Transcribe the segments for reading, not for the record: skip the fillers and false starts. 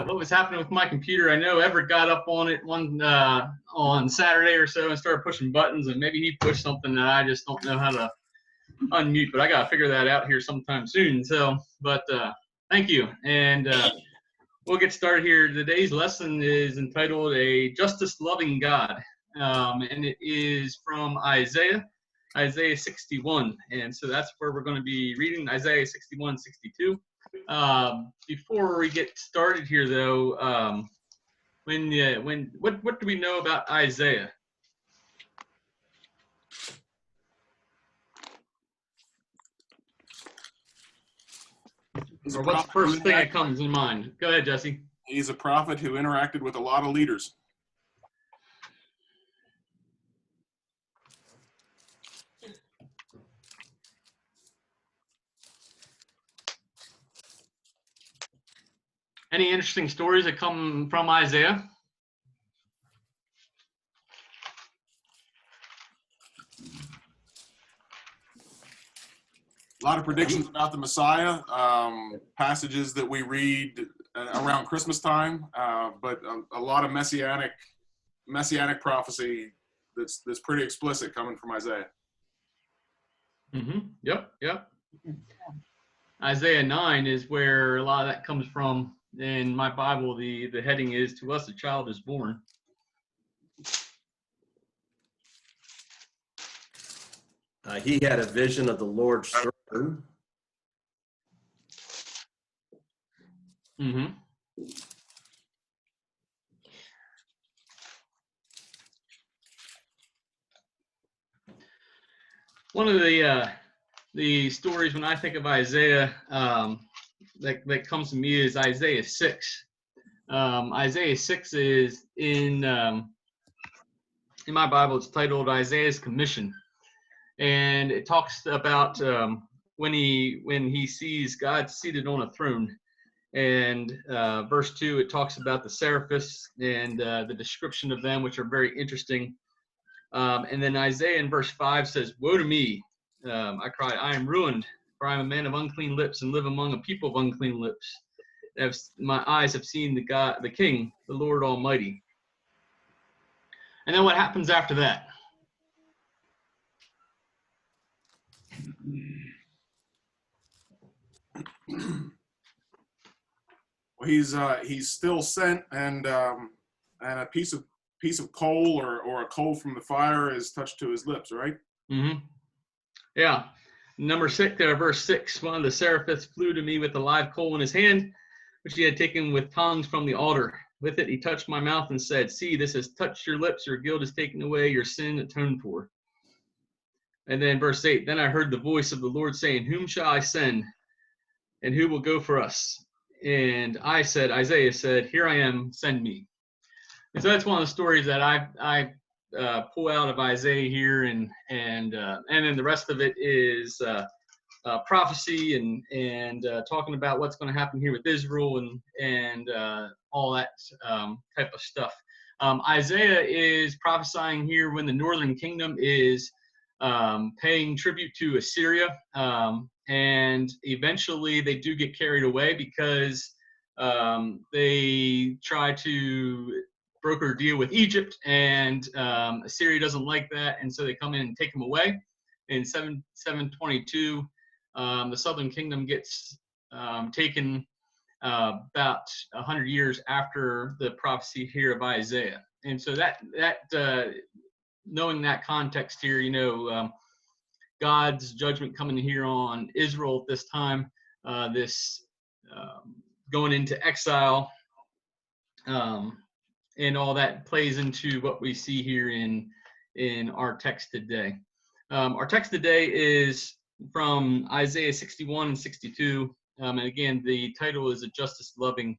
what was happening with my computer. I know Everett got up on it on Saturday or so and started pushing buttons, and maybe he pushed something that I just don't know how to unmute, but I got to figure that out here sometime soon. So, but thank you. And we'll get started here. Today's lesson is entitled A Justice-Loving God, and it is from Isaiah 61. And so that's where we're going to be reading, Isaiah 61, 62. Before we get started here, though, what do we know about Isaiah? Or what's the first thing that comes in mind? Go ahead, Jesse. He's a prophet who interacted with a lot of leaders. Any interesting stories that come from Isaiah? A lot of predictions about the Messiah, passages that we read around Christmas time, but a lot of messianic prophecy that's pretty explicit coming from Isaiah. Mm-hmm. Yep. Isaiah 9 is where a lot of that comes from. In my Bible, the heading is, "To us a child is born." He had a vision of the Lord's throne. Mm-hmm. One of the stories when I think of Isaiah that comes to me is Isaiah 6. Isaiah 6 is in my Bible. It's titled Isaiah's Commission. And it talks about when he sees God seated on a throne. And verse 2, it talks about the seraphims and the description of them, which are very interesting. And then Isaiah in verse 5 says, "Woe to me, I cried, I am ruined, for I am a man of unclean lips and live among a people of unclean lips. My eyes have seen the King, the Lord Almighty." And then what happens after that? Well, he's still sent, and a piece of coal or a coal from the fire is touched to his lips, right? Mm-hmm. Yeah. Number 6, verse 6, one of the seraphims flew to me with a live coal in his hand, which he had taken with tongs from the altar. With it he touched my mouth and said, "See, this has touched your lips, your guilt is taken away, your sin atoned for." And then verse 8, then I heard the voice of the Lord saying, "Whom shall I send, and who will go for us?" And Isaiah said, "Here I am, send me." And so that's one of the stories that I pull out of Isaiah here, and then the rest of it is prophecy and talking about what's going to happen here with Israel and all that type of stuff. Isaiah is prophesying here when the northern kingdom is paying tribute to Assyria, and eventually they do get carried away because they try to broker a deal with Egypt, and Assyria doesn't like that, and so they come in and take them away. In 722, the southern kingdom gets taken about 100 years after the prophecy here of Isaiah. And so that knowing that context here, God's judgment coming here on Israel at this time, this going into exile, and all that plays into what we see here in our text today. Our text today is from Isaiah 61 and 62, and again, the title is A Justice-Loving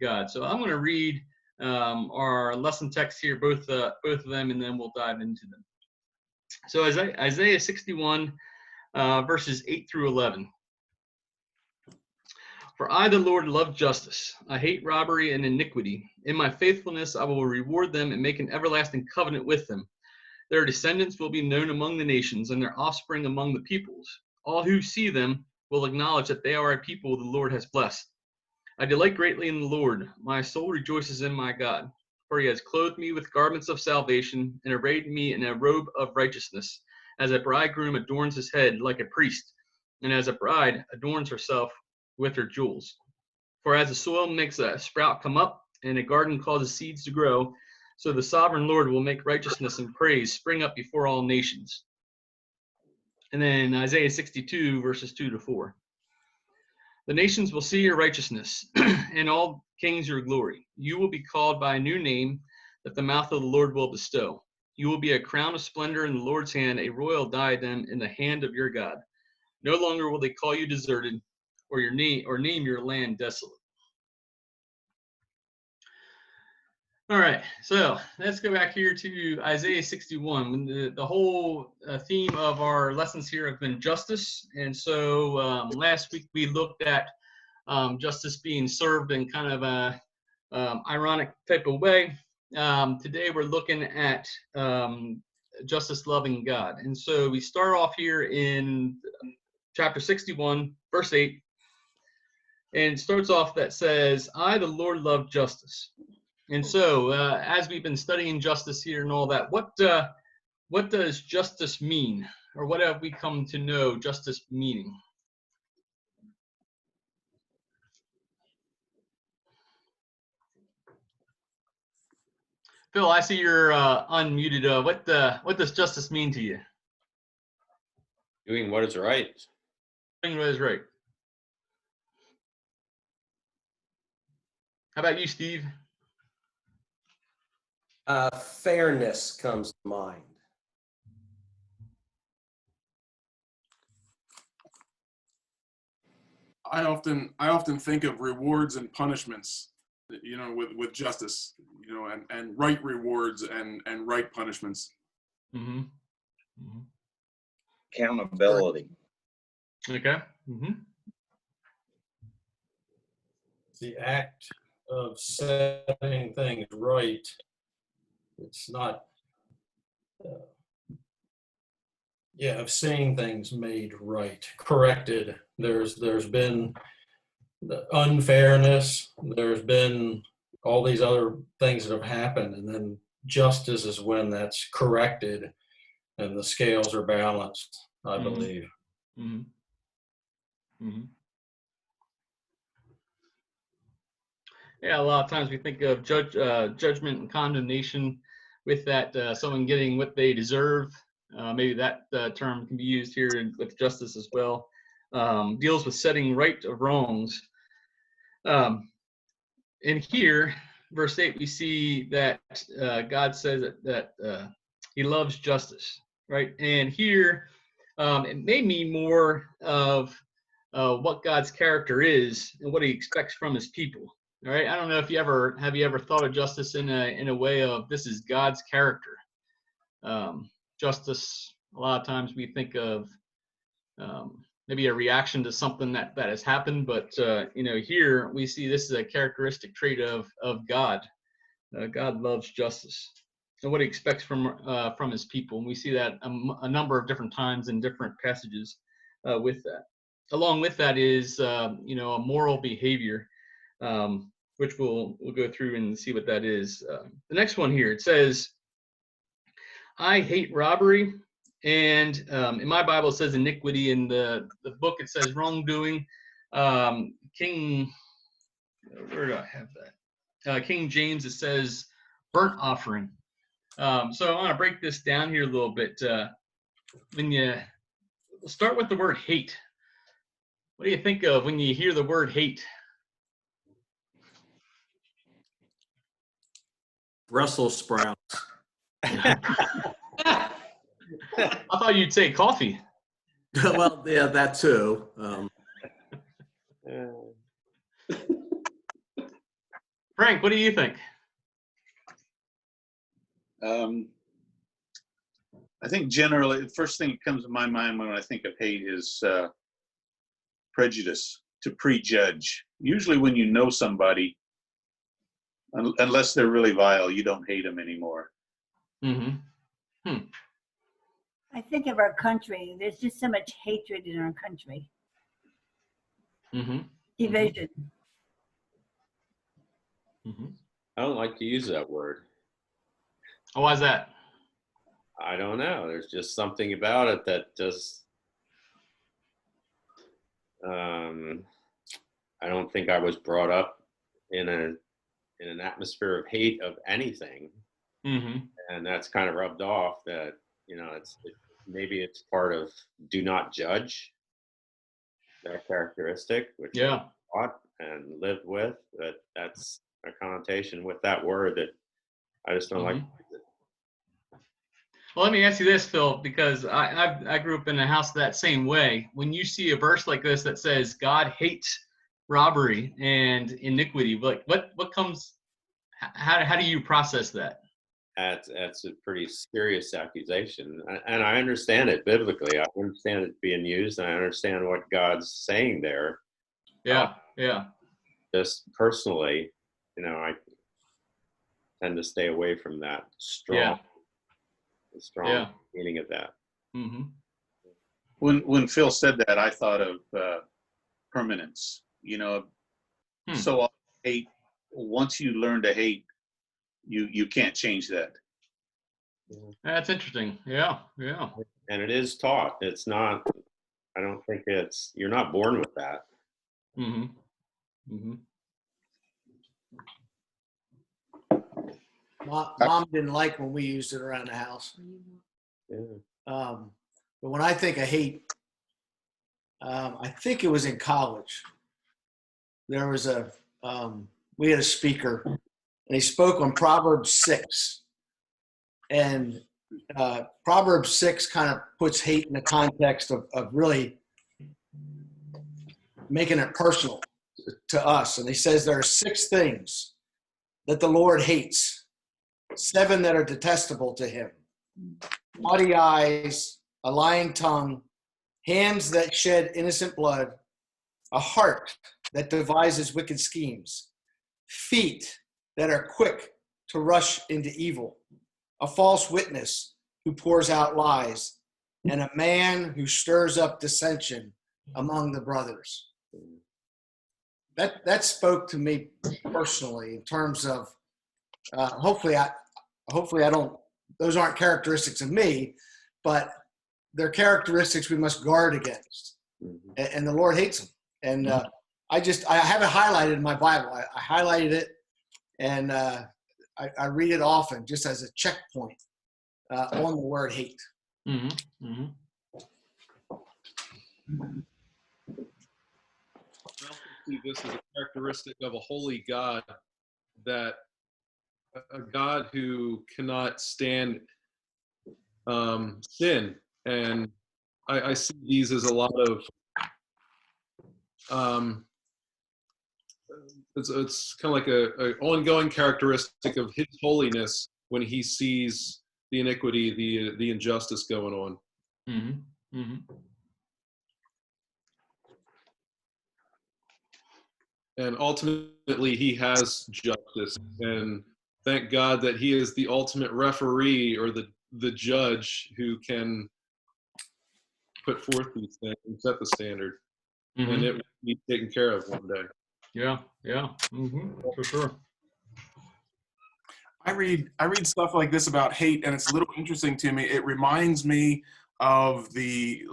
God. So I'm going to read our lesson text here, both of them, and then we'll dive into them. So Isaiah 61, verses 8 through 11. "For I, the Lord, love justice. I hate robbery and iniquity. In my faithfulness I will reward them and make an everlasting covenant with them. Their descendants will be known among the nations, and their offspring among the peoples. All who see them will acknowledge that they are a people the Lord has blessed. I delight greatly in the Lord. My soul rejoices in my God. For he has clothed me with garments of salvation and arrayed me in a robe of righteousness, as a bridegroom adorns his head like a priest, and as a bride adorns herself with her jewels. For as the soil makes a sprout come up, and a garden causes seeds to grow, so the sovereign Lord will make righteousness and praise spring up before all nations. And then Isaiah 62, verses 2-4. The nations will see your righteousness, and all kings your glory. You will be called by a new name that the mouth of the Lord will bestow. You will be a crown of splendor in the Lord's hand, a royal diadem in the hand of your God. No longer will they call you deserted, or name your land desolate. All right, so let's go back here to Isaiah 61. The whole theme of our lessons here have been justice. And so last week we looked at justice being served in kind of a ironic type of way. Today we're looking at justice loving God. And so we start off here in chapter 61, verse 8. And it starts off that says, I, the Lord, love justice. And so, as we've been studying justice here and all that, what does justice mean, or what have we come to know justice meaning? Phil, I see you're unmuted. What does justice mean to you? Doing what is right. Doing what is right. How about you, Steve? Fairness comes to mind. I often think of rewards and punishments, with justice, and right rewards and right punishments. Mm-hmm. Mm-hmm. Accountability. Okay. Mm-hmm. The act of setting things right. It's not, of seeing things made right, corrected. There's been the unfairness. There's been all these other things that have happened, and then justice is when that's corrected and the scales are balanced, I believe. Mm-hmm. Mm-hmm. Yeah, a lot of times we think of judgment and condemnation with that someone getting what they deserve. Maybe that term can be used here with justice as well. Deals with setting right of wrongs. And here, verse 8, we see that God says that he loves justice, right? And here, it may mean more of what God's character is and what he expects from his people. All right. I don't know if you ever thought of justice in a way of this is God's character. Justice, a lot of times we think of maybe a reaction to something that has happened, but here we see this is a characteristic trait of God. God loves justice and what he expects from his people, and we see that a number of different times in different passages with that. Along with that is a moral behavior. Which we'll go through and see what that is. The next one here, it says, I hate robbery, and in my Bible it says iniquity. In the book it says wrongdoing. Where do I have that? King James, it says burnt offering. So I want to break this down here a little bit. We'll start with the word hate. What do you think of when you hear the word hate? Brussels sprouts. I thought you'd say coffee. Well, yeah, that too. Frank, what do you think? I think generally, the first thing that comes to my mind when I think of hate is prejudice, to prejudge. Usually when you know somebody, unless they're really vile, you don't hate them anymore. Mm-hmm. I think of our country. There's just so much hatred in our country. Mm-hmm. Division. Mm-hmm. I don't like to use that word. Oh, why is that? I don't know. There's just something about it that just, I don't think I was brought up in an atmosphere of hate of anything. Mm-hmm. And that's kind of rubbed off that, maybe it's part of do not judge, that characteristic, which I Yeah. taught and lived with, but that's a connotation with that word that I just don't like. Well, let me ask you this, Phil, because I grew up in a house that same way. When you see a verse like this that says God hates robbery and iniquity, like what comes? How do you process that? That's a pretty serious accusation, and I understand it biblically. I understand it being used, and I understand what God's saying there. Yeah, yeah. Just personally, I tend to stay away from that strong meaning of that. Mm-hmm. When Phil said that, I thought of permanence. So often hate. Once you learn to hate, you can't change that. That's interesting. Yeah, yeah. And it is taught. It's not. I don't think you're not born with that. Mm-hmm. Mm-hmm. Mom didn't like when we used it around the house. Yeah. But when I think of hate, I think it was in college. There was we had a speaker, and he spoke on Proverbs 6. And Proverbs 6 kind of puts hate in the context of really making it personal to us. And he says there are 6 things that the Lord hates, 7 that are detestable to him: haughty eyes, a lying tongue, hands that shed innocent blood, a heart that devises wicked schemes, feet that are quick to rush into evil, a false witness who pours out lies, and a man who stirs up dissension among the brothers. That spoke to me personally in terms of hopefully I don't, those aren't characteristics of me, but they're characteristics we must guard against. And the Lord hates them. And I have it highlighted in my Bible. I highlighted it, and I read it often just as a checkpoint on the word hate. Mm-hmm. Mm-hmm. I also see this as a characteristic of a holy God, that a God who cannot stand sin. And I see these as a lot of it's kind of like a ongoing characteristic of his holiness when he sees the iniquity, the injustice going on. Mm-hmm. Mm-hmm. And ultimately he has justice, and thank God that he is the ultimate referee, or the judge who can put forth these things and set the standard. Mm-hmm. And it will be taken care of one day. Yeah, yeah. Mm-hmm. For sure. I read stuff like this about hate, and it's a little interesting to me. It reminds me of the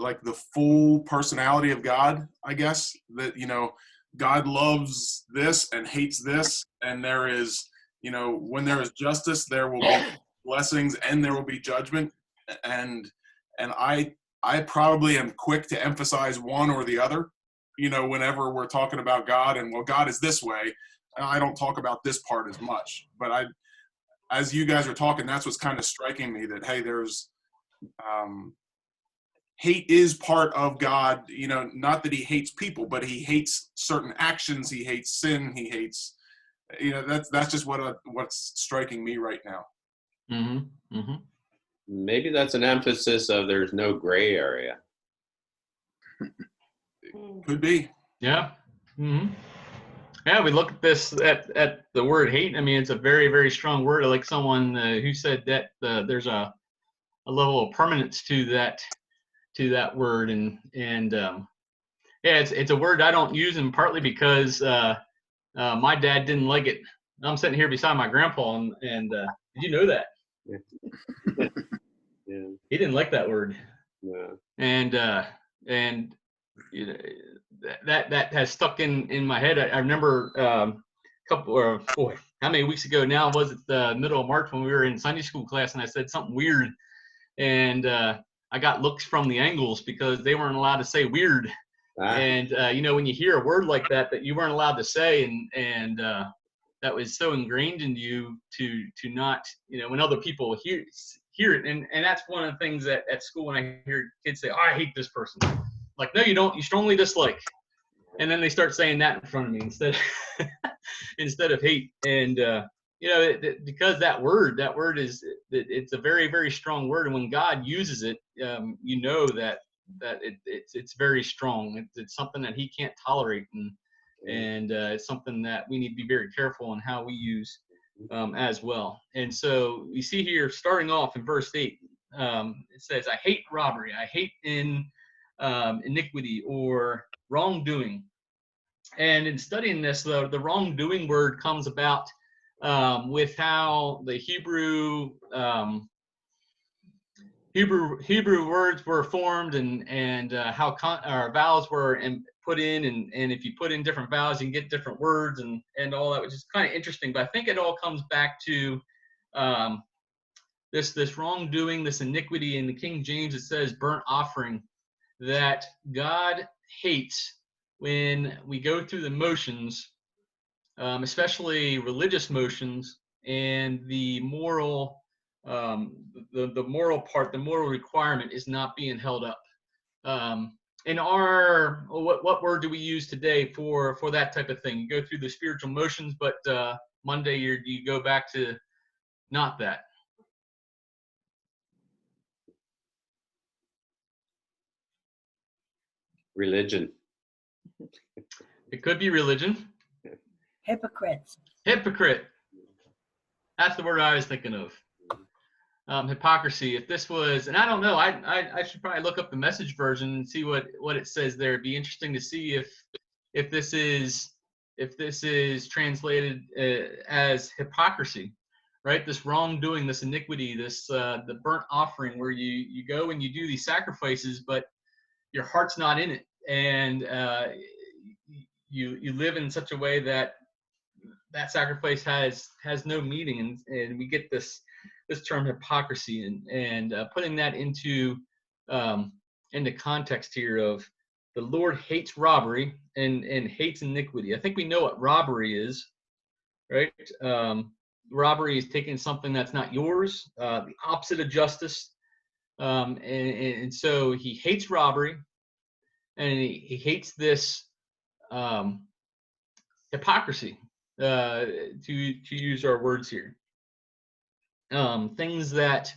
full personality of God, I guess, that God loves this and hates this, and there is, when there is justice, there will be blessings and there will be judgment, and I probably am quick to emphasize one or the other, whenever we're talking about God, and God is this way. I don't talk about this part as much, but as you guys are talking, that's what's kind of striking me, that, hey, there's hate is part of God, not that he hates people, but he hates certain actions. He hates sin. He hates, that's just what's striking me right now. Mm-hmm. Mm-hmm. Maybe that's an emphasis of there's no gray area. Could be. Yeah. Mm-hmm. Yeah, we look at this at the word hate. I mean, it's a very, very strong word. Like someone who said that there's a level of permanence to that word, and yeah, it's a word I don't use, and partly because my dad didn't like it I'm sitting here beside my grandpa, and did you know that? Yeah. He didn't like that word. Yeah. And you know, that has stuck in my head. I remember how many weeks ago now was it? The middle of March when we were in Sunday school class, and I said something weird, and I got looks from the angles because they weren't allowed to say weird. And you know, when you hear a word like that you weren't allowed to say, and that was so ingrained in you to not, you know, when other people hear it, and that's one of the things that at school when I hear kids say, "Oh, I hate this person," like, no, you don't. You strongly dislike. And then they start saying that in front of me instead of hate. And you know, because that word is, it's a very, very strong word, and when God uses it, you know that it's very strong. It's something that He can't tolerate, and it's something that we need to be very careful in how we use as well. And so we see here, starting off in verse 8, it says, "I hate robbery. I hate iniquity or wrongdoing." And in studying this, the wrongdoing word comes about with how the Hebrew words were formed, and how vowels were put in, and if you put in different vowels, you can get different words and all that, which is kind of interesting. But I think it all comes back to this wrongdoing, this iniquity. In the King James, it says burnt offering, that God hates when we go through the motions, especially religious motions, and the moral the moral part, the moral requirement is not being held up. In our, what word do we use today for that type of thing? You go through the spiritual motions, but Monday you go back to not that. Religion. It could be religion. Hypocrites. Hypocrite. That's the word I was thinking of. Hypocrisy. If this was, and I don't know, I should probably look up the Message version and see what it says there. It'd be interesting to see if this is translated as hypocrisy, right? This wrongdoing, this iniquity, this the burnt offering, where you go and you do these sacrifices, but your heart's not in it, and you live in such a way that sacrifice has no meaning, and we get this term hypocrisy, and putting that into context here of the Lord hates robbery and hates iniquity. I think we know what robbery is, right? Robbery is taking something that's not yours, the opposite of justice, and so He hates robbery, and he hates this hypocrisy, to use our words here. Things that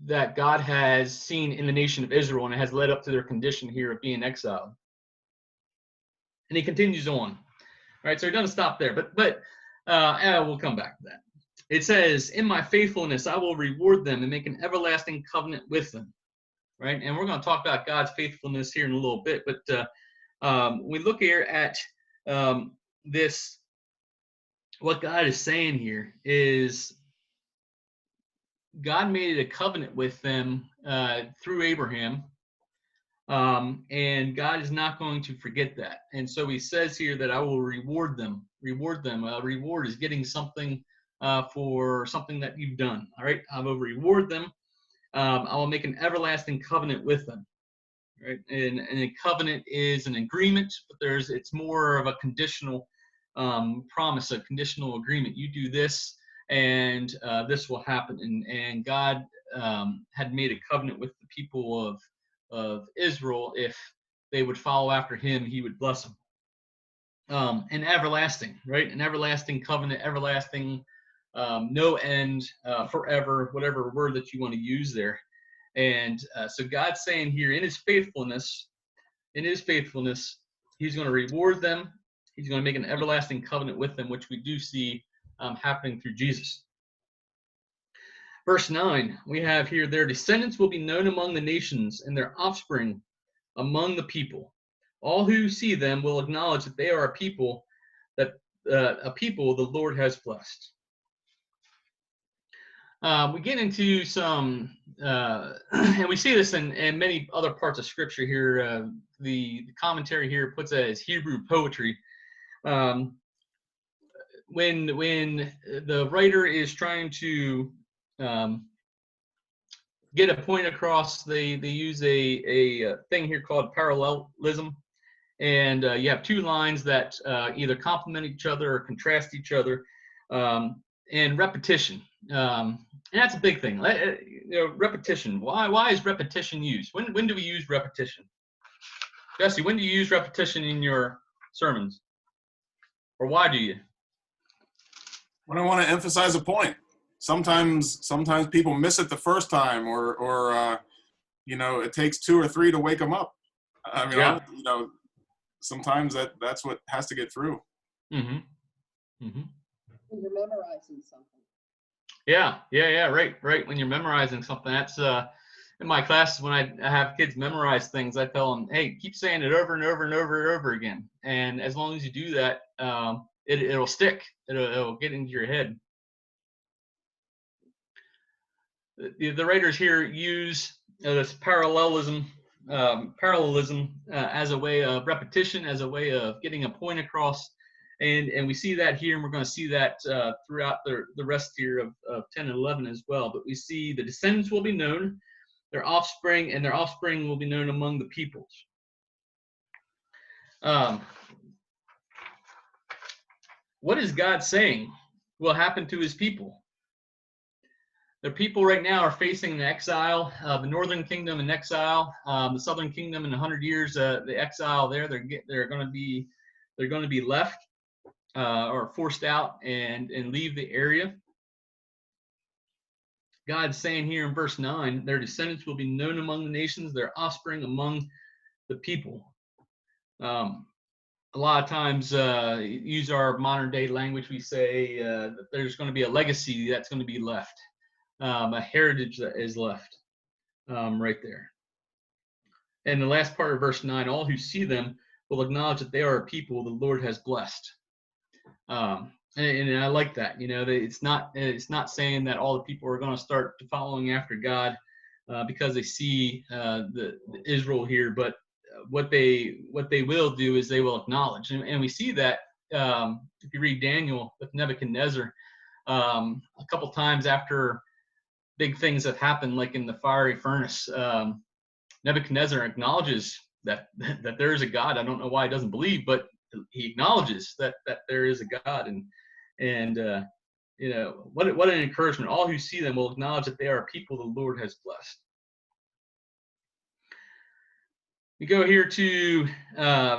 that God has seen in the nation of Israel, and it has led up to their condition here of being exiled. And He continues on. All right, so He doesn't stop there, but we'll come back to that. It says, "In my faithfulness I will reward them and make an everlasting covenant with them." Right, and we're going to talk about God's faithfulness here in a little bit, but we look here at this. What God is saying here is God made a covenant with them through Abraham, and God is not going to forget that. And so He says here that I will reward them. Reward them. Reward is getting something for something that you've done. All right, I will reward them. I will make an everlasting covenant with them. Right, and a covenant is an agreement, but it's more of a conditional promise, a conditional agreement. You do this, and this will happen. And God had made a covenant with the people of Israel. If they would follow after Him, He would bless them. An everlasting, right? An everlasting covenant, everlasting, no end, forever, whatever word that you want to use there. And so God's saying here, in His faithfulness, He's going to reward them. He's going to make an everlasting covenant with them, which we do see happening through Jesus. Verse 9, we have here, "Their descendants will be known among the nations, and their offspring among the people. All who see them will acknowledge that they are a people that a people the Lord has blessed. We get into some, and we see this in many other parts of Scripture here. The commentary here puts it as Hebrew poetry. When the writer is trying to get a point across, they use a thing here called parallelism, and you have two lines that either complement each other or contrast each other, and repetition. And that's a big thing. Repetition. Why is repetition used? When do we use repetition? Jesse, when do you use repetition in your sermons? Or why do you? When I want to emphasize a point. Sometimes people miss it the first time, or it takes 2 or 3 to wake them up. I mean, sometimes that's what has to get through. Mm-hmm. Mm-hmm. When you're memorizing something. Yeah, right. When you're memorizing something, that's in my classes when I have kids memorize things, I tell them, hey, keep saying it over and over and over and over again. And as long as you do that, it'll stick. It'll get into your head. The writers here use this parallelism as a way of repetition, as a way of getting a point across. And we see that here, and we're going to see that throughout the rest here of 10 and 11 as well. But we see the descendants will be known, their offspring, and their offspring will be known among the peoples. What is God saying will happen to his people? Their people right now are facing the exile, the northern kingdom in exile, the southern kingdom in 100 years, the exile there. They're going to be left. Or forced out and leave the area. God's saying here in verse 9, their descendants will be known among the nations, their offspring among the people. A lot of times, use our modern day language, we say that there's going to be a legacy that's going to be left, a heritage that is left right there. And the last part of verse 9, all who see them will acknowledge that they are a people the Lord has blessed. And I like that, it's not saying that all the people are going to start following after God because they see the Israel here, but what they will do is they will acknowledge, and we see that if you read Daniel with Nebuchadnezzar, a couple times after big things have happened, like in the fiery furnace, Nebuchadnezzar acknowledges that there is a God. I don't know why he doesn't believe, but he acknowledges that there is a God, and what an encouragement. All who see them will acknowledge that they are a people the Lord has blessed. We go here to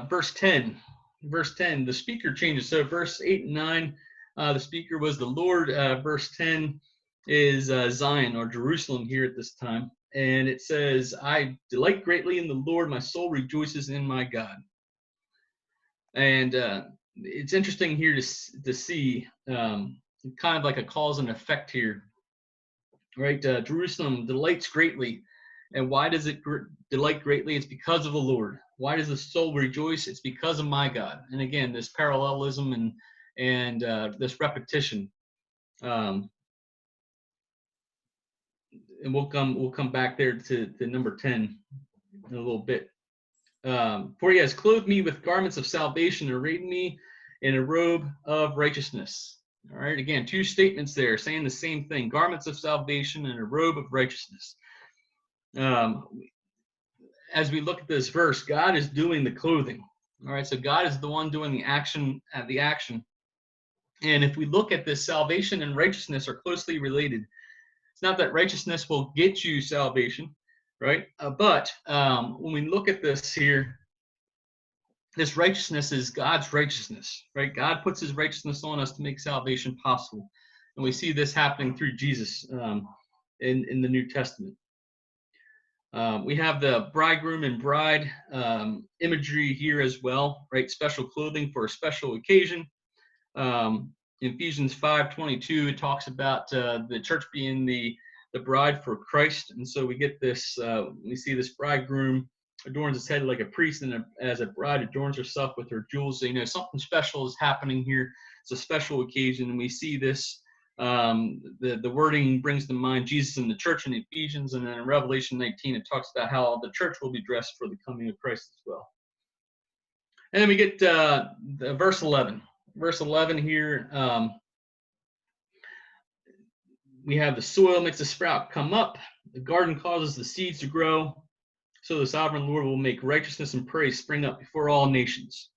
verse 10. Verse 10, the speaker changes. So verse 8 and 9, the speaker was the Lord. Verse 10 is Zion or Jerusalem here at this time. And it says, I delight greatly in the Lord. My soul rejoices in my God. And it's interesting here to see kind of like a cause and effect here, right? Jerusalem delights greatly. And why does it delight greatly? It's because of the Lord. Why does the soul rejoice? It's because of my God. And again, this parallelism and this repetition. And we'll come back there to number 10 in a little bit. For he has clothed me with garments of salvation and arrayed me in a robe of righteousness. All right, again, two statements there saying the same thing: garments of salvation and a robe of righteousness. As we look at this verse, God is doing the clothing. All right, so God is the one doing the action. And if we look at this, salvation and righteousness are closely related. It's not that righteousness will get you salvation, right? But when we look at this here, this righteousness is God's righteousness, right? God puts his righteousness on us to make salvation possible. And we see this happening through Jesus in the New Testament. We have the bridegroom and bride imagery here as well, right? Special clothing for a special occasion. In Ephesians 5:22, it talks about the church being the bride for Christ. And so we get this, we see this bridegroom adorns his head like a priest, and as a bride adorns herself with her jewels. So, something special is happening here. It's a special occasion, and we see this. The wording brings to mind Jesus and the church in Ephesians, and then in Revelation 19, it talks about how the church will be dressed for the coming of Christ as well. And then we get verse 11. Verse 11 here, we have the soil makes the sprout come up. The garden causes the seeds to grow. So the sovereign Lord will make righteousness and praise spring up before all nations.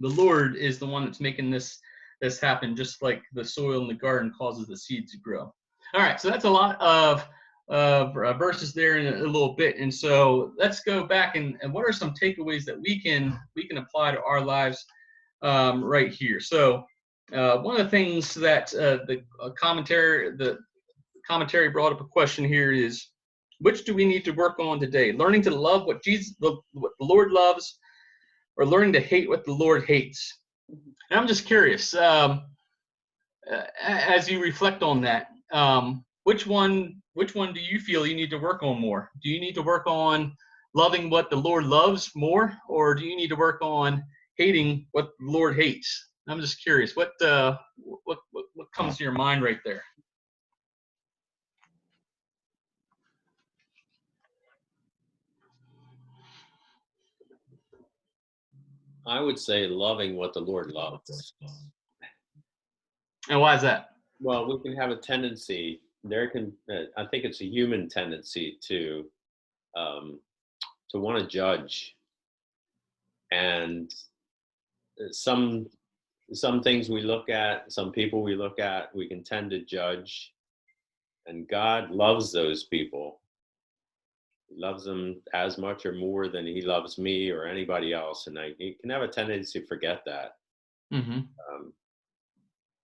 The Lord is the one that's making this happen, just like the soil in the garden causes the seeds to grow. All right, so that's a lot of verses there in a little bit. And so let's go back and what are some takeaways that we can apply to our lives right here. So one of the things that the commentary brought up a question here is, which do we need to work on today? Learning to love what the Lord loves, or learning to hate what the Lord hates? And I'm just curious, as you reflect on that, which one do you feel you need to work on more? Do you need to work on loving what the Lord loves more, or do you need to work on hating what the Lord hates? I'm just curious, what comes to your mind right there? I would say loving what the Lord loves. And why is that? Well, we can have a tendency. I think it's a human tendency to want to judge, and some things we look at, some people we look at, we can tend to judge. And God loves those people. He loves them as much or more than he loves me or anybody else, and you can have a tendency to forget that. Mm-hmm.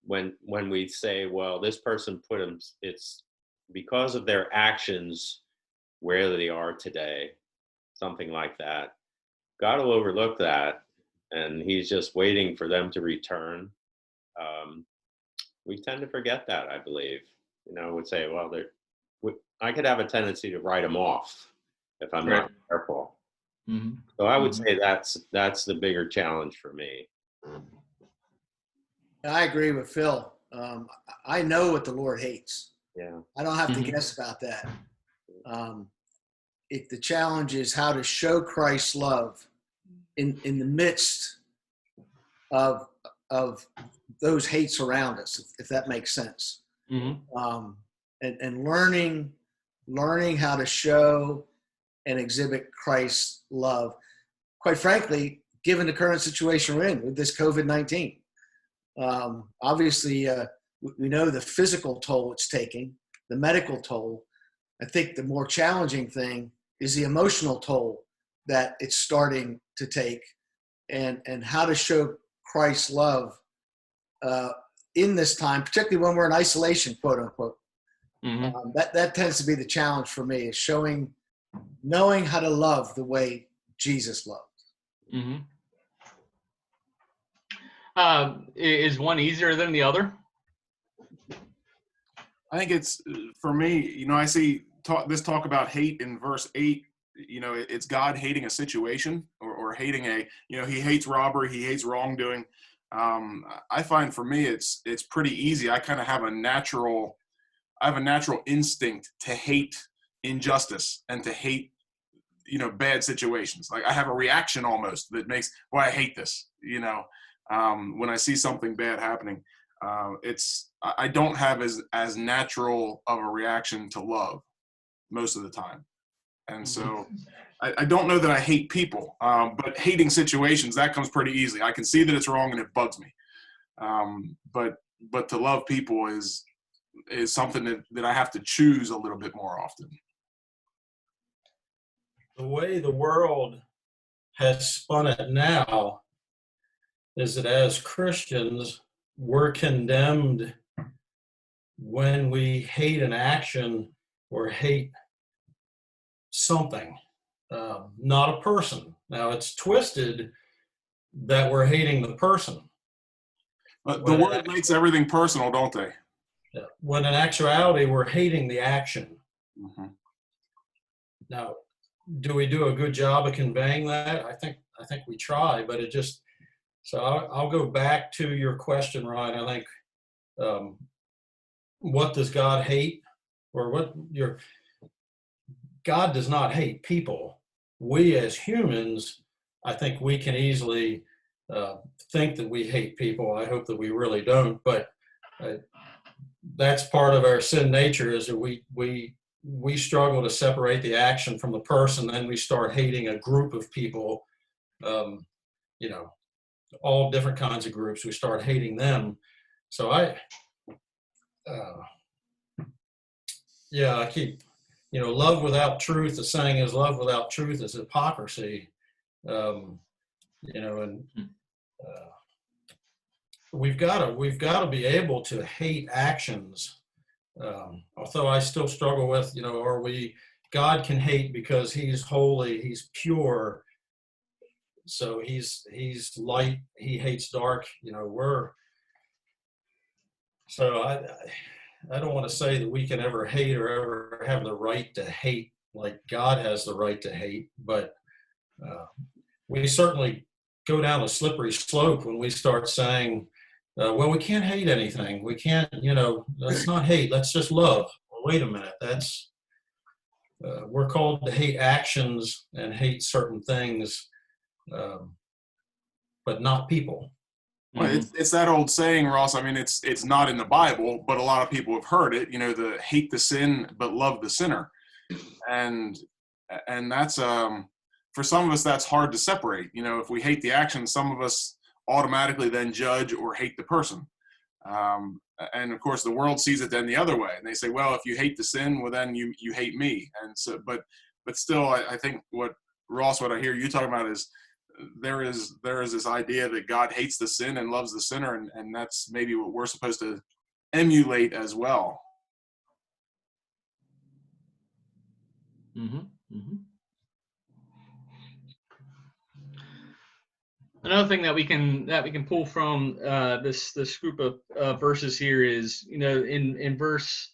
When we say, well, this person it's because of their actions where they are today, something like that. God will overlook that, and he's just waiting for them to return. We tend to forget that, I believe. Would say, well, I could have a tendency to write them off if I'm not careful. Mm-hmm. So I would say that's the bigger challenge for me. I agree with Phil. I know what the Lord hates. Yeah. I don't have to guess about that. If the challenge is how to show Christ's love in the midst of those hates around us, if that makes sense. Mm-hmm. And learning how to show and exhibit Christ's love. Quite frankly, given the current situation we're in with this COVID-19, obviously we know the physical toll it's taking, the medical toll. I think the more challenging thing is the emotional toll that it's starting to take, and how to show Christ's love in this time, particularly when we're in isolation, quote unquote. Mm-hmm. That tends to be the challenge for me, is knowing how to love the way Jesus loved. Mm-hmm. Is one easier than the other? I think it's, for me, I see this talk about hate in verse 8. It's God hating a situation or hating he hates robbery, he hates wrongdoing. I find for me it's pretty easy. I kind of have a natural instinct to hate injustice and to hate bad situations. Like, I have a reaction almost that makes, I hate this. When I see something bad happening, I don't have as natural of a reaction to love most of the time. And so I don't know that I hate people, but hating situations, that comes pretty easily. I can see that it's wrong and it bugs me. But to love people is something that I have to choose a little bit more often. The way the world has spun it now is that as Christians, we're condemned when we hate an action or hate something, not a person. Now, it's twisted that we're hating the person. But the word makes everything personal, don't they? When in actuality, we're hating the action. Mm-hmm. Now, do we do a good job of conveying that? I think we try, but it just, so I'll go back to your question, Ryan. I think, what does God hate? Or God does not hate people. We as humans, I think we can easily think that we hate people. I hope that we really don't, but that's part of our sin nature, is that we struggle to separate the action from the person. Then we start hating a group of people, you know, all different kinds of groups. We start hating them. So I keep, love without truth, the saying is love without truth is hypocrisy. And we've got to be able to hate actions. Although I still struggle with, God can hate because he's holy, he's pure. So he's light, he hates dark, so I don't want to say that we can ever hate or ever have the right to hate like God has the right to hate, but we certainly go down a slippery slope when we start saying, well, we can't hate anything. We can't, let's not hate, let's just love. Well, wait a minute, that's, we're called to hate actions and hate certain things, but not people. Well, it's that old saying, Ross. I mean, it's not in the Bible, but a lot of people have heard it. The hate the sin, but love the sinner, and that's for some of us that's hard to separate. If we hate the action, some of us automatically then judge or hate the person, and of course the world sees it then the other way, and they say, well, if you hate the sin, well then you hate me, and so but still, I think what I hear you talking about is, there is this idea that God hates the sin and loves the sinner, and that's maybe what we're supposed to emulate as well. Mm-hmm. Mm-hmm. Another thing that we can pull from this group of verses here is, in verse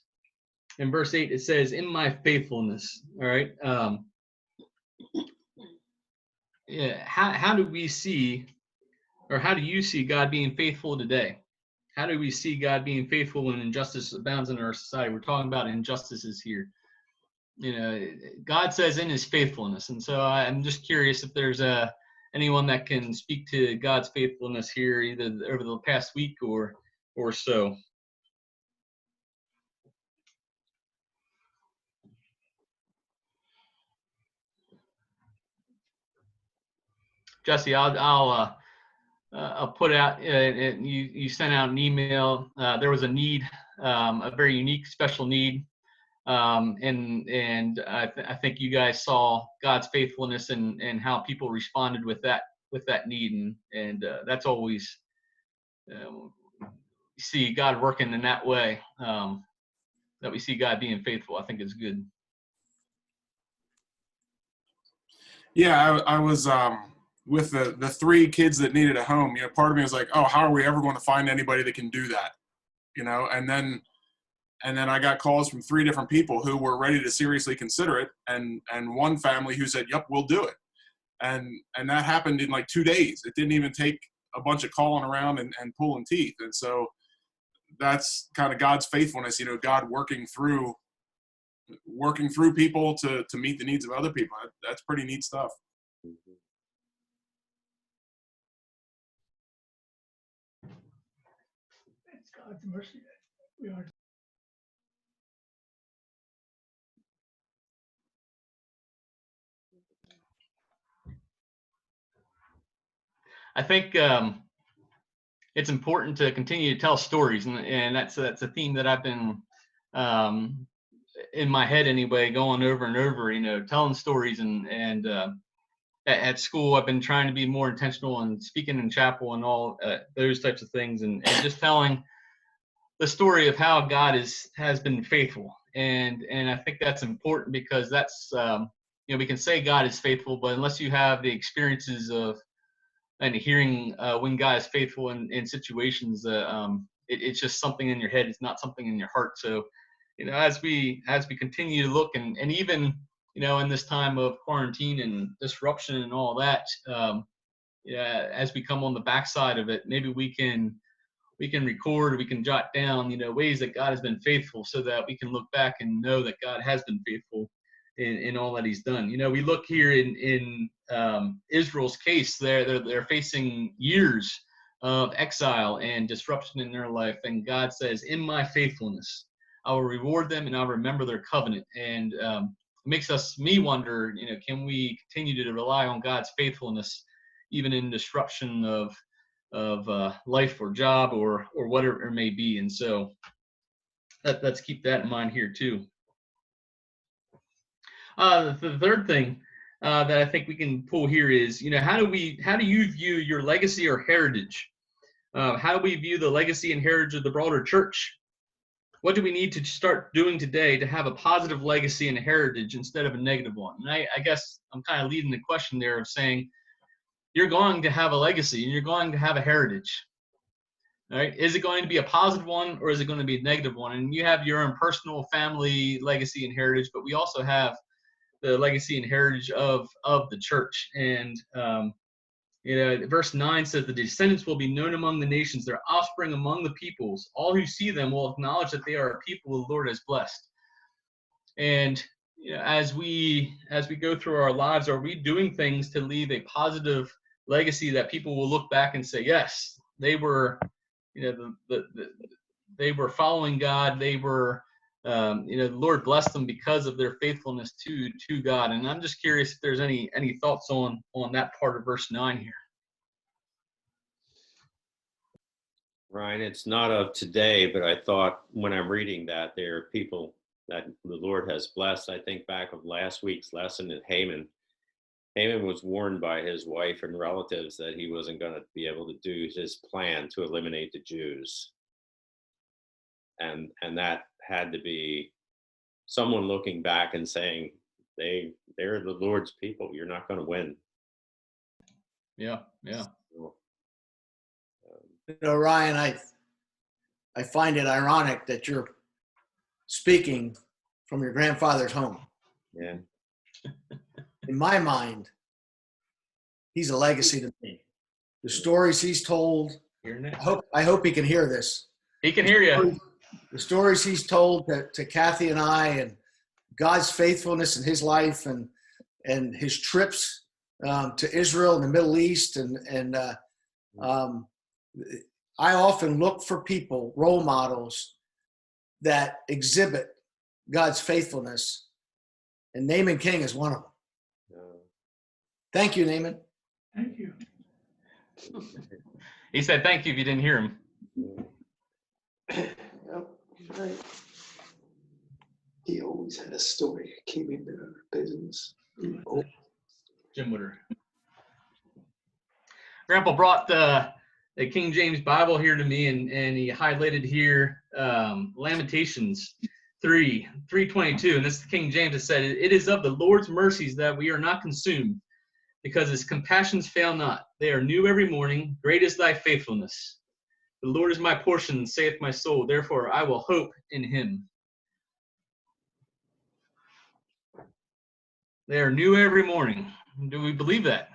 8 it says, "In my faithfulness." All right. Yeah. How do we see, or how do you see God being faithful today? How do we see God being faithful when injustice abounds in our society? We're talking about injustices here. God says in his faithfulness. And so I'm just curious if there's anyone that can speak to God's faithfulness here, either over the past week or so. Jesse, I'll put out. You sent out an email. There was a need, a very unique, special need, and I think you guys saw God's faithfulness and how people responded with that need, and that's always see God working in that way. That we see God being faithful, I think is good. Yeah, I was with the 3 kids that needed a home. Part of me was like, oh, how are we ever going to find anybody that can do that? And then I got calls from 3 different people who were ready to seriously consider it, and one family who said, yep, we'll do it. And that happened in like 2 days. It didn't even take a bunch of calling around and pulling teeth. And so that's kind of God's faithfulness, God working through people to meet the needs of other people. That's pretty neat stuff. It's God's mercy that we are. I think it's important to continue to tell stories, and that's a theme that I've been in my head anyway, going over and over. Telling stories, and at school I've been trying to be more intentional and speaking in chapel and all those types of things, and just telling the story of how God has been faithful, and I think that's important, because that's we can say God is faithful, but unless you have the experiences of and hearing when God is faithful in situations, it's just something in your head. It's not something in your heart. So, as we continue to look, and even in this time of quarantine and disruption and all that, as we come on the backside of it, maybe we can record, we can jot down, ways that God has been faithful, so that we can look back and know that God has been faithful in all that He's done. We look here in Israel's case, they're facing years of exile and disruption in their life, and God says, "In my faithfulness, I will reward them, and I'll remember their covenant." And it makes me wonder, can we continue to rely on God's faithfulness even in disruption of life or job or whatever it may be? And so let's keep that in mind here too. The third thing that I think we can pull here is, how do you view your legacy or heritage? How do we view the legacy and heritage of the broader church? What do we need to start doing today to have a positive legacy and a heritage instead of a negative one? And I guess I'm kind of leading the question there of saying, you're going to have a legacy and you're going to have a heritage. All right? Is it going to be a positive one, or is it going to be a negative one? And you have your own personal family legacy and heritage, but we also have the legacy and heritage of the church. And verse 9 says, "The descendants will be known among the nations, their offspring among the peoples. All who see them will acknowledge that they are a people the Lord has blessed." And as we go through our lives, are we doing things to leave a positive legacy that people will look back and say, yes, they were, they were following God. They were, the Lord blessed them because of their faithfulness to God. And I'm just curious if there's any thoughts on that part of verse 9 here. Ryan, it's not of today, but I thought when I'm reading that, there are people that the Lord has blessed. I think back of last week's lesson at Haman. Haman was warned by his wife and relatives that he wasn't going to be able to do his plan to eliminate the Jews. And that had to be someone looking back and saying, they're the Lord's people. You're not going to win. Yeah. So, Ryan, I find it ironic that you're speaking from your grandfather's home. Yeah. In my mind, he's a legacy to me. The stories he's told, I hope he can hear this. He can hear you. The stories he's told to Kathy and I, and God's faithfulness in his life, and his trips to Israel and the Middle East, and I often look for people, role models, that exhibit God's faithfulness, and Naaman King is one of them. Thank you, Naaman. Thank you. He said thank you if you didn't hear him. Yep, right. He always had a story. Came into our business. Jim Woodard. Grandpa brought the King James Bible here to me, and he highlighted here Lamentations 3:22, and this is the King James. It said, "It is of the Lord's mercies that we are not consumed, because his compassions fail not. They are new every morning. Great is thy faithfulness. The Lord is my portion, saith my soul. Therefore I will hope in him." They are new every morning. Do we believe that?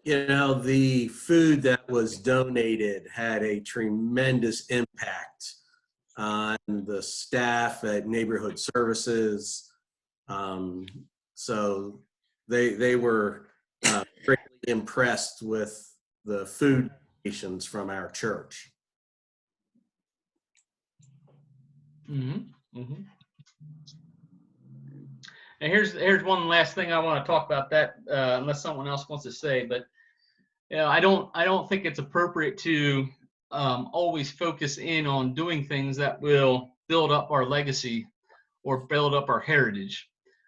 The food that was donated had a tremendous impact on the staff at neighborhood services. So they were greatly impressed with the food donations from our church. Mm-hmm. Mm-hmm. And here's one last thing I want to talk about that, unless someone else wants to say, but I don't think it's appropriate to always focus in on doing things that will build up our legacy or build up our heritage.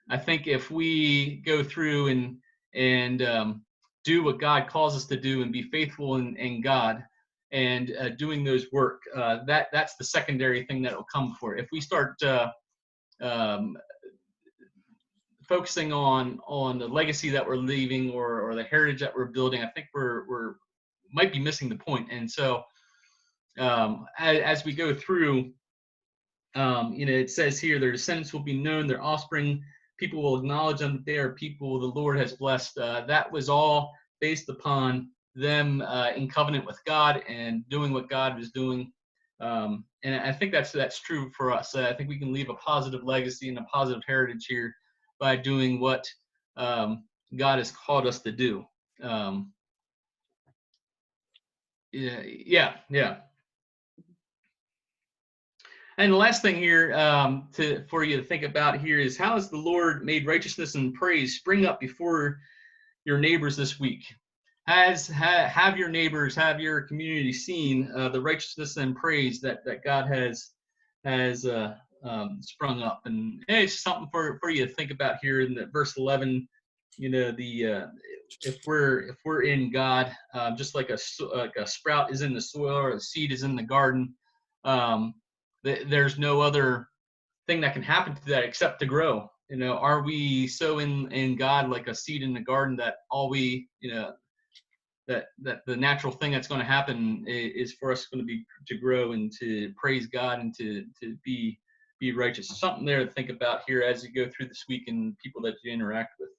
I think if we go through and do what God calls us to do and be faithful in God and doing those work, that's the secondary thing that will come for it. If we start focusing on the legacy that we're leaving or the heritage that we're building, I think we're might be missing the point. And so as we go through, it says here, their descendants will be known, their offspring, people will acknowledge them that they are people the Lord has blessed. That was all based upon them in covenant with God and doing what God was doing. And I think that's true for us. I think we can leave a positive legacy and a positive heritage here by doing what God has called us to do. Yeah. And the last thing here for you to think about here is, how has the Lord made righteousness and praise spring up before your neighbors this week? Have your neighbors, have your community seen the righteousness and praise that God has sprung up? And it's something for you to think about here in the verse 11. If we're in God, just like a sprout is in the soil or a seed is in the garden, there's no other thing that can happen to that except to grow. Are we so in God like a seed in the garden that all we that the natural thing that's going to happen is for us going to be to grow and to praise God and to be righteous? Something there to think about here as you go through this week and people that you interact with.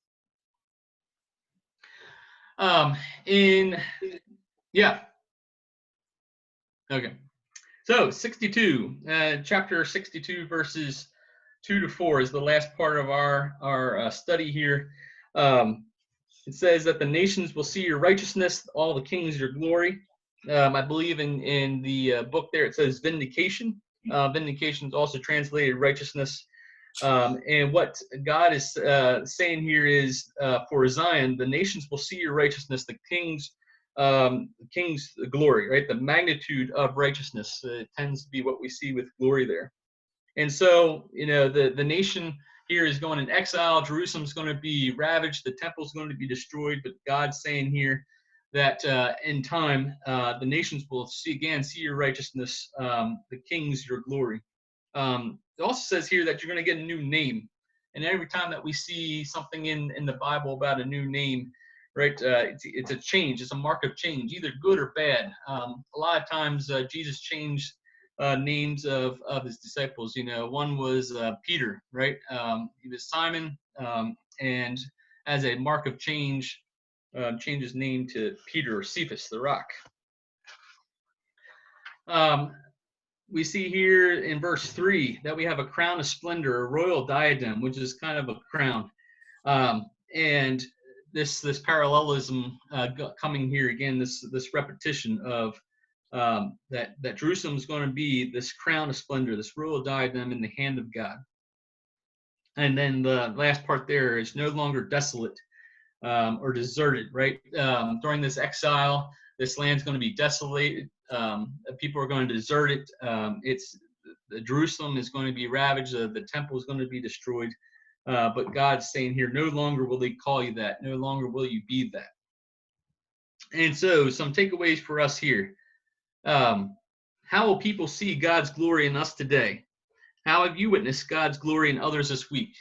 Okay. So 62, chapter 62, verses 2 to 4 is the last part of our study here. It says that the nations will see your righteousness, all the kings your glory. I believe in the book there it says vindication. Vindication is also translated righteousness. And what God is saying here is, for Zion, the nations will see your righteousness, the king's glory, right? The magnitude of righteousness tends to be what we see with glory there. And so, the nation here is going in exile. Jerusalem's going to be ravaged. The temple's going to be destroyed. But God's saying here that in time, the nations will see your righteousness, the kings your glory. It also says here that you're going to get a new name. And every time that we see something in the Bible about a new name, right, it's a change. It's a mark of change, either good or bad. A lot of times Jesus changed names of his disciples. One was Peter, right? He was Simon, and as a mark of change, changed his name to Peter, or Cephas, the rock. We see here in verse 3 that we have a crown of splendor, a royal diadem, which is kind of a crown. And this parallelism coming here again, this repetition of that Jerusalem is going to be this crown of splendor, this royal diadem in the hand of God. And then the last part there is no longer desolate or deserted, right? During this exile, this land's going to be desolated. People are going to desert it. Jerusalem is going to be ravaged. The temple is going to be destroyed. But God's saying here, no longer will they call you that. No longer will you be that. And so some takeaways for us here. How will people see God's glory in us today? How have you witnessed God's glory in others this week?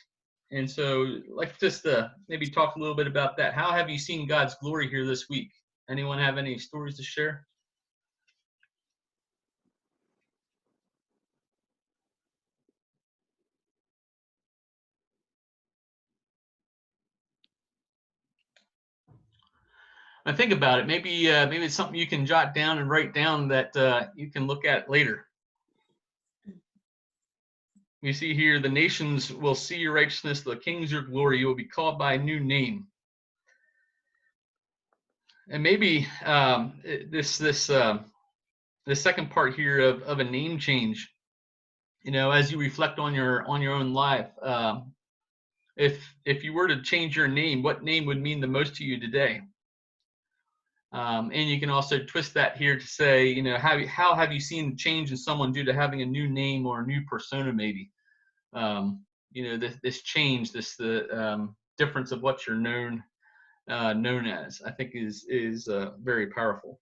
And so let's just maybe talk a little bit about that. How have you seen God's glory here this week? Anyone have any stories to share? I think about it. Maybe it's something you can jot down and write down that you can look at later. We see here, the nations will see your righteousness, the kings your glory. You will be called by a new name. And maybe this second part here of a name change. As you reflect on your own life, if you were to change your name, what name would mean the most to you today? And you can also twist that here to say, how have you seen change in someone due to having a new name or a new persona, maybe? This change, the difference of what you're known as, I think is very powerful.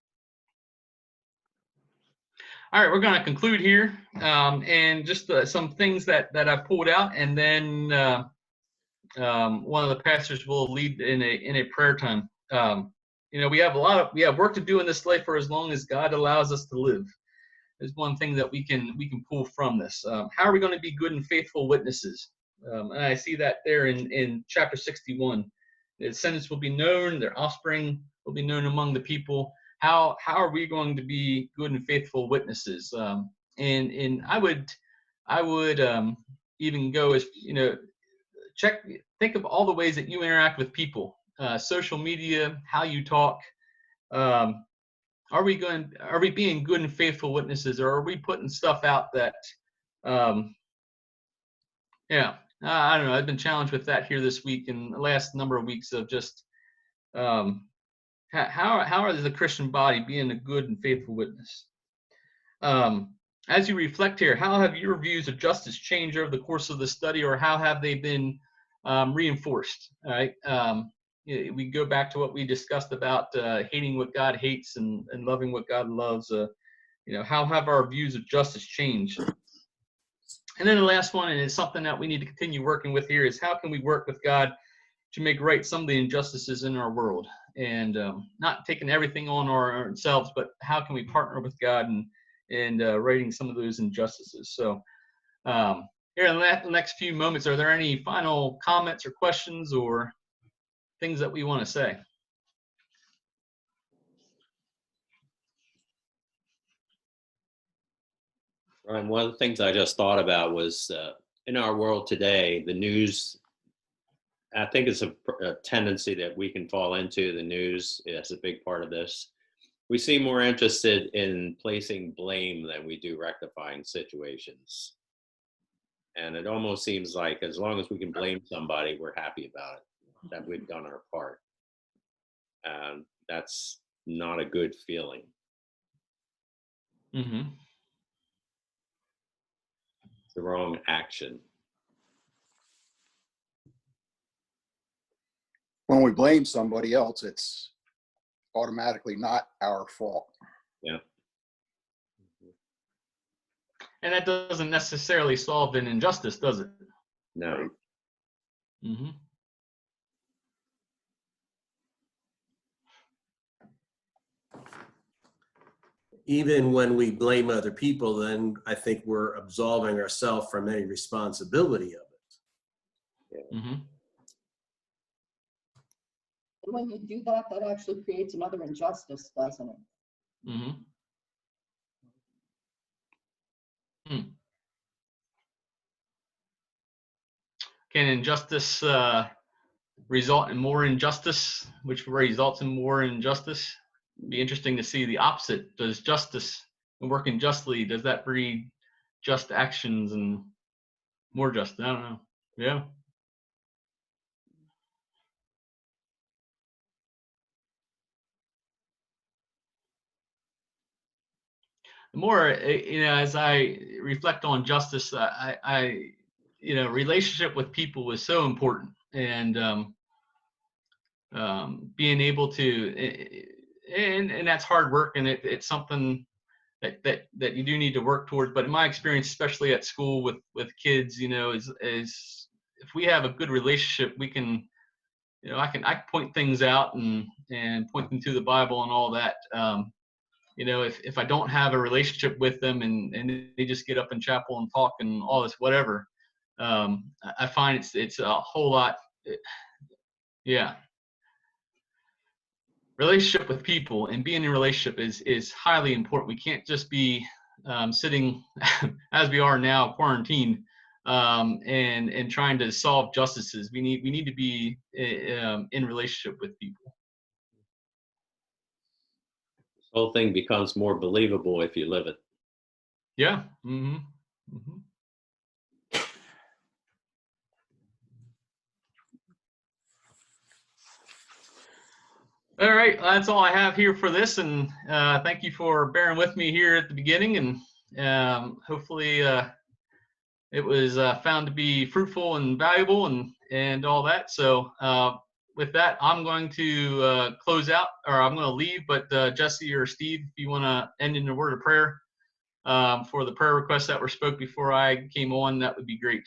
All right, we're going to conclude here, and just some things that I pulled out, and then one of the pastors will lead in a prayer time. We have work to do in this life for as long as God allows us to live. is one thing that we can pull from this. How are we going to be good and faithful witnesses? And I see that there in chapter 61. The descendants will be known, their offspring will be known among the people. How are we going to be good and faithful witnesses? And I would even go as, think of all the ways that you interact with people, social media, how you talk. Are we being good and faithful witnesses, or are we putting stuff out that, I don't know. I've been challenged with that here this week and the last number of weeks of just how is the Christian body being a good and faithful witness? As you reflect here, how have your views of justice changed over the course of the study, or how have they been reinforced? All right. We go back to what we discussed about hating what God hates and loving what God loves. How have our views of justice changed? And then the last one, and it's something that we need to continue working with here, is how can we work with God to make right some of the injustices in our world, and not taking everything on ourselves, but how can we partner with God and righting some of those injustices? So here in the next few moments, are there any final comments or questions or things that we want to say? Ryan, one of the things I just thought about was in our world today, the news, I think it's a tendency that we can fall into. The news is a big part of this. We seem more interested in placing blame than we do rectifying situations. And it almost seems like as long as we can blame somebody, we're happy about it, that we've done our part. That's not a good feeling. Mm-hmm. It's the wrong action. When we blame somebody else, it's automatically not our fault. Yeah. And that doesn't necessarily solve an injustice, does it? No. Mm-hmm. Even when we blame other people, then I think we're absolving ourselves from any responsibility of it. Yeah. Mm-hmm. And when you do that, that actually creates another injustice, doesn't it? Mm-hmm. Can injustice result in more injustice, which results in more injustice? It'd be interesting to see the opposite. Does justice and working justly, does that breed just actions and more justice? I don't know. Yeah. The more, as I reflect on justice, I relationship with people was so important, and being able to, and that's hard work, and it's something that you do need to work towards. But in my experience, especially at school with kids, is if we have a good relationship, we can, I can point things out and point them to the Bible and all that. If I don't have a relationship with them and they just get up in chapel and talk and all this whatever, I find it's a whole lot. Yeah. Relationship with people and being in a relationship is highly important. We can't just be sitting as we are now, quarantined, and trying to solve justices. We need to be in relationship with people. This whole thing becomes more believable if you live it. Yeah. Mm-hmm. Mm-hmm. All right, that's all I have here for this, and thank you for bearing with me here at the beginning, and hopefully it was found to be fruitful and valuable and all that. So with that, I'm going to close out, or I'm going to leave, but Jesse or Steve, if you want to end in a word of prayer for the prayer requests that were spoke before I came on, that would be great.